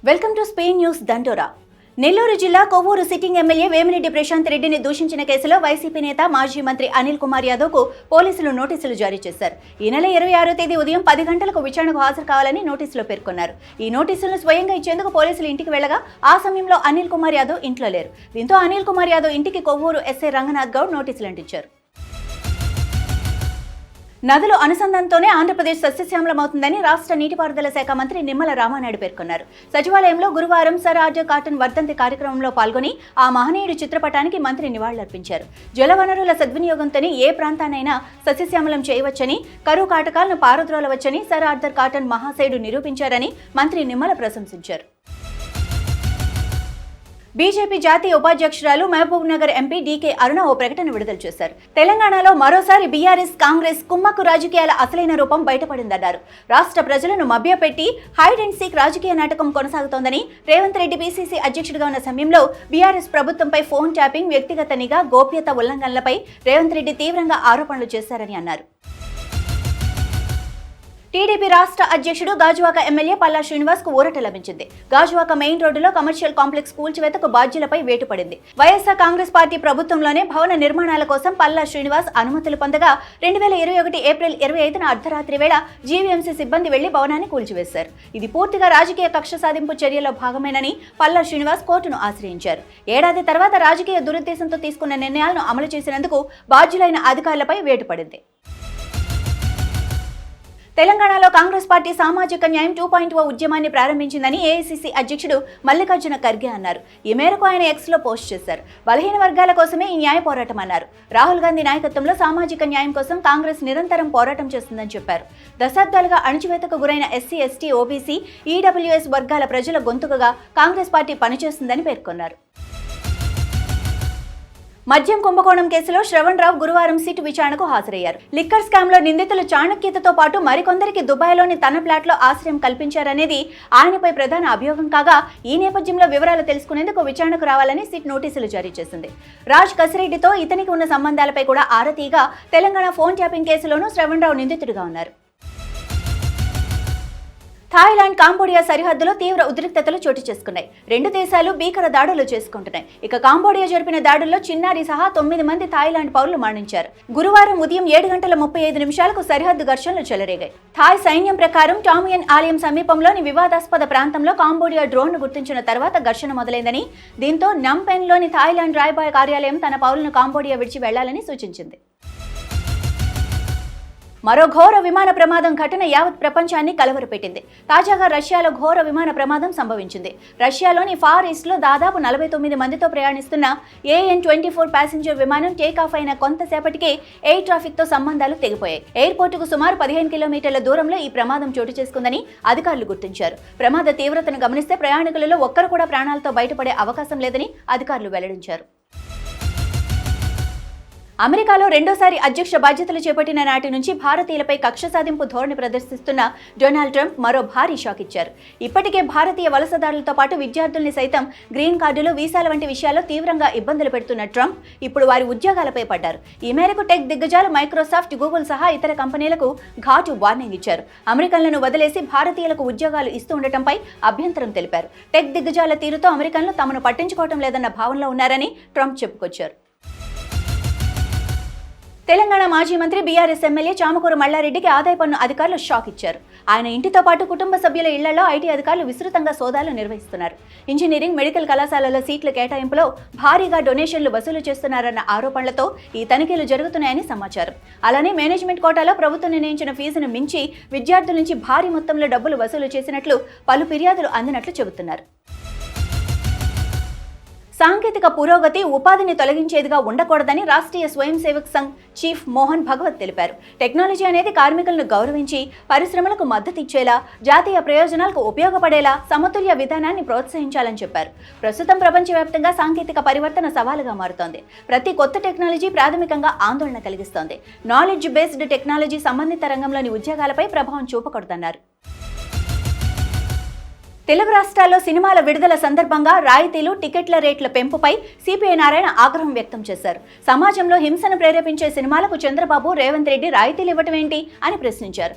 Welcome to Spain news దండోరా. నెల్లూరు జిల్లా Kovvur sitting MLA Vemireddy Prashanth రెడ్డిని దూషించిన కేసులో వైసీపీ నేత మాజీ మంత్రి అనిల్ కుమార్ యాదవ్కు పోలీసులు నోటీసులు జారీ చేశారు. ఈ నెల 26వ తేదీ ఉదయం 10 గంటలకు విచారణకు హాజరు కావాలని నోటీసులో పేర్కొన్నారు. ఈ నోటీసులను స్వయంగా ఇచ్చేందుకు పోలీసులు ఇంటికి వెళ్లగా ఆ సమయంలో అనిల్ కుమార్ యాదవ్ ఇంట్లో లేరు. దీంతో అనిల్ కుమార్ యాదవ్ ఇంటికి కొవ్వూరు ఎస్ఐ రంగనాథ్ గౌడ్ నోటీసులు అంటించారు. నదులు అనుసంధానంతోనే ఆంధ్రప్రదేశ్ సస్యశ్యామలమవుతుందని రాష్ట్ర నీటిపారుదల శాఖ మంత్రి నిమ్మల రామానాయుడు పేర్కొన్నారు. సచివాలయంలో గురువారం సర్ ఆర్డర్ కాటన్ వర్ధంతి కార్యక్రమంలో పాల్గొని ఆ మహనీయుడి చిత్రపటానికి మంత్రి నివాళులర్పించారు. జలవనరుల సద్వినియోగంతోనే ఏ ప్రాంతాన్నైనా సస్యశ్యామలం చేయవచ్చని, కరువు కాటకాలను పారద్రోలవచ్చని సర్ ఆర్డర్ కాటన్ మహాశయుడు నిరూపించారని మంత్రి నిమ్మల ప్రశంసించారు. బీజేపీ జాతీయ ఉపాధ్యక్షురాలు మహబూబ్ నగర్ ఎంపీ డీకే అరుణ ఓ ప్రకటన విడుదల చేశారు. తెలంగాణలో మరోసారి బీఆర్ఎస్ కాంగ్రెస్ కుమ్మక్కు రాజకీయాల అసలైన రూపం బయటపడిందన్నారు. రాష్ట్ర ప్రజలను మభ్యపెట్టి హైడ్ అండ్ సీక్ రాజకీయ నాటకం కొనసాగుతోందని, రేవంత్ రెడ్డి పీసీసీ అధ్యక్షుడిగా ఉన్న సమయంలో బీఆర్ఎస్ ప్రభుత్వంపై ఫోన్ ట్యాపింగ్, వ్యక్తిగత నిఘా, గోప్యత ఉల్లంఘనలపై రేవంత్ రెడ్డి తీవ్రంగా ఆరోపణలు చేశారని అన్నారు. టీడీపీ రాష్ట్ర అధ్యక్షుడు గాజువాక ఎమ్మెల్యే పల్లా శ్రీనివాస్ కు ఊరట లభించింది. గాజువాక మెయిన్ రోడ్డులో కమర్షియల్ కాంప్లెక్స్ కూల్చివేతకు బాధ్యులపై వేటు పడింది. వైఎస్ఆర్ కాంగ్రెస్ పార్టీ ప్రభుత్వంలోనే భవన నిర్మాణాల కోసం పల్లా శ్రీనివాస్ అనుమతులు పొందగా 2021 ఏప్రిల్ 25న అర్ధరాత్రి వేళ జీవీఎంసీ సిబ్బంది వెళ్లి భవనాన్ని కూల్చివేశారు. ఇది పూర్తిగా రాజకీయ కక్ష సాధింపు చర్యలో భాగమేనని పల్లా శ్రీనివాస్ కోర్టును ఆశ్రయించారు. ఏడాది తర్వాత రాజకీయ దురుద్దేశంతో తీసుకున్న నిర్ణయాలను అమలు చేసినందుకు బాధ్యులైన అధికారులపై వేటు పడింది. తెలంగాణలో కాంగ్రెస్ పార్టీ సామాజిక న్యాయం 2.0 ఉద్యమాన్ని ప్రారంభించిందని ఏఐసీసీ అధ్యక్షుడు మల్లికార్జున ఖర్గే అన్నారు. ఈ మేరకు ఆయన ఎక్స్లో పోస్ట్ చేశారు. బలహీన వర్గాల కోసమే ఈ న్యాయ పోరాటం అన్నారు. రాహుల్ గాంధీ నాయకత్వంలో సామాజిక న్యాయం కోసం కాంగ్రెస్ నిరంతరం పోరాటం చేస్తుందని చెప్పారు. దశాబ్దాలుగా అణచివేతకు గురైన ఎస్సీ, ఎస్టీ, ఓబీసీ, ఈడబ్ల్యూఎస్ వర్గాల ప్రజల గొంతుకగా కాంగ్రెస్ పార్టీ పనిచేస్తుందని పేర్కొన్నారు. మద్యం కుంభకోణం కేసులో శ్రవణ్ రావు గురువారం సిట్ విచారణకు హాజరయ్యారు. లిక్కర్ స్కామ్ లో నిందితులు చాణక్యతతో పాటు మరికొందరికి దుబాయ్లోని తన ఫ్లాట్లో ఆశ్రయం కల్పించారనేది ఆయనపై ప్రధాన అభియోగం కాగా, ఈ నేపథ్యంలో వివరాలు తెలుసుకునేందుకు విచారణకు రావాలని సిట్ నోటీసులు జారీ చేసింది. రాజ్ కసిరెడ్డితో ఇతనికి ఉన్న సంబంధాలపై కూడా ఆరా తీయగా తెలంగాణ ఫోన్ ట్యాపింగ్ కేసులోనూ శ్రవణ్ రావు నిందితుడిగా ఉన్నారు. థాయిలాండ్, కాంబోడియా సరిహద్దులో తీవ్ర ఉద్రిక్తతలు చోటు చేసుకున్నాయి. రెండు దేశాలు భీకర దాడులు చేసుకుంటున్నాయి. ఇక కాంబోడియా జరిపిన దాడుల్లో చిన్నారి సహా 9 మంది థాయిలాండ్ పౌరులు మరణించారు. గురువారం ఉదయం 7:35 సరిహద్దు ఘర్షణలు చెలరేగాయి. థాయ్ సైన్యం ప్రకారం టామియన్ ఆలయం సమీపంలోని వివాదాస్పద ప్రాంతంలో కాంబోడియా డ్రోన్ను గుర్తించిన తర్వాత ఘర్షణ మొదలైందని, దీంతో నంపెన్లోని థాయిలాండ్ రాయబార కార్యాలయం తన పౌరులను కాంబోడియా విడిచి వెళ్లాలని సూచించింది. మరో ఘోర విమాన ప్రమాదం ఘటన యావత్ ప్రపంచాన్ని కలవరపెట్టింది. తాజాగా రష్యాలో ఘోర విమాన ప్రమాదం సంభవించింది. రష్యాలోని ఫార్ ఈస్ట్ లో దాదాపు 49 మందితో ప్రయాణిస్తున్న AN-24 ప్యాసింజర్ విమానం టేకాఫ్ అయిన కొంతసేపటికే ఎయిర్ ట్రాఫిక్ తో సంబంధాలు తెగిపోయాయి. ఎయిర్పోర్టుకు సుమారు 15 కిలోమీటర్ల దూరంలో ఈ ప్రమాదం చోటు చేసుకుందని అధికారులు గుర్తించారు. ప్రమాద తీవ్రతను గమనిస్తే ప్రయాణికులలో ఒక్కరు కూడా ప్రాణాలతో బయటపడే అవకాశం లేదని అధికారులు వెల్లడించారు. అమెరికాలో రెండోసారి అధ్యక్ష బాధ్యతలు చేపట్టిన నాటి నుంచి భారతీయులపై కక్ష సాధింపు ధోరణి ప్రదర్శిస్తున్న డొనాల్డ్ ట్రంప్ మరో భారీ షాక్ ఇచ్చారు. ఇప్పటికే భారతీయ వలసదారులతో పాటు విద్యార్థుల్ని సైతం గ్రీన్ కార్డులు, వీసాల వంటి విషయాల్లో తీవ్రంగా ఇబ్బందులు పెడుతున్న ట్రంప్ ఇప్పుడు వారి ఉద్యోగాలపై పడ్డారు. ఈ మేరకు టెక్ దిగ్గజాలు మైక్రోసాఫ్ట్, గూగుల్ సహా ఇతర కంపెనీలకు ఘాటు వార్నింగ్ ఇచ్చారు. అమెరికన్లను వదిలేసి భారతీయులకు ఉద్యోగాలు ఇస్తూ ఉండటంపై అభ్యంతరం తెలిపారు. టెక్ దిగ్గజాల తీరుతో అమెరికన్లు తమను పట్టించుకోవటం లేదన్న భావనలో ఉన్నారని ట్రంప్ చెప్పుకొచ్చారు. తెలంగాణ మాజీ మంత్రి బీఆర్ఎస్ ఎమ్మెల్యే చామకూరు మల్లారెడ్డికి ఆదాయ పన్ను అధికారులు షాక్ ఇచ్చారు. ఆయన ఇంటితో పాటు కుటుంబ సభ్యుల ఇళ్లలో ఐటీ అధికారులు విస్తృతంగా సోదాలు నిర్వహిస్తున్నారు. ఇంజనీరింగ్, మెడికల్ కళాశాలల సీట్ల కేటాయింపులో భారీగా డొనేషన్లు వసూలు చేస్తున్నారన్న ఆరోపణలతో ఈ తనిఖీలు జరుగుతున్నాయని సమాచారం. అలానే మేనేజ్మెంట్ కోటాలో ప్రభుత్వం నిర్ణయించిన ఫీజును మించి విద్యార్థుల నుంచి భారీ మొత్తంలో డబ్బులు వసూలు చేసినట్లు పలు ఫిర్యాదులు అందినట్లు చెబుతున్నారు. సాంకేతిక పురోగతి ఉపాధిని తొలగించేదిగా ఉండకూడదని రాష్ట్రీయ స్వయం సేవక్ సంఘ్ చీఫ్ మోహన్ భగవత్ తెలిపారు. టెక్నాలజీ అనేది కార్మికులను గౌరవించి పరిశ్రమలకు మద్దతు ఇచ్చేలా, జాతీయ ప్రయోజనాలకు ఉపయోగపడేలా సమతుల్య విధానాన్ని ప్రోత్సహించాలని చెప్పారు. ప్రస్తుతం ప్రపంచవ్యాప్తంగా సాంకేతిక పరివర్తన సవాలుగా మారుతోంది. ప్రతి కొత్త టెక్నాలజీ ప్రాథమికంగా ఆందోళన కలిగిస్తోంది. నాలెడ్జ్ బేస్డ్ టెక్నాలజీ సంబంధిత రంగంలోని ఉద్యోగాలపై ప్రభావం చూపకూడదన్నారు. తెలుగు రాష్ట్రాల్లో సినిమాల విడుదల సందర్భంగా రాయితీలు, టికెట్ల రేట్ల పెంపుపై సిపిఐ నారాయణ ఆగ్రహం వ్యక్తం చేశారు. సమాజంలో హింసను ప్రేరేపించే సినిమాలకు చంద్రబాబు, రేవంత్ రెడ్డి రాయితీలు ఇవ్వటం ఏంటి అని ప్రశ్నించారు.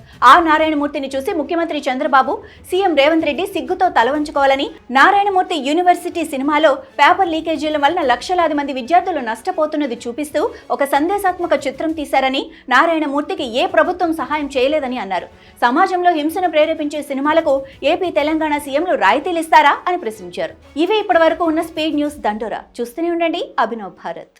నారాయణమూర్తిని చూసి ముఖ్యమంత్రి చంద్రబాబు, సీఎం రేవంత్ రెడ్డి సిగ్గుతో తలవంచుకోవాలని, నారాయణమూర్తి యూనివర్సిటీ సినిమాలో పేపర్ లీకేజీల వలన లక్షలాది మంది విద్యార్థులు నష్టపోతున్నది చూపిస్తూ ఒక సందేశాత్మక చిత్రం తీశారని, నారాయణమూర్తికి ఏ ప్రభుత్వం సహాయం చేయలేదని అన్నారు. సమాజంలో హింసను ప్రేరేపించే సినిమాలకు ఏపీ, తెలంగాణ సీఎంలు రాయితీలు ఇస్తారా అని ప్రశ్నించారు. ఇవే ఇప్పటి వరకు ఉన్న స్పీడ్ న్యూస్ దండోరా. చూస్తూనే ఉండండి అభినవ్ భారత్.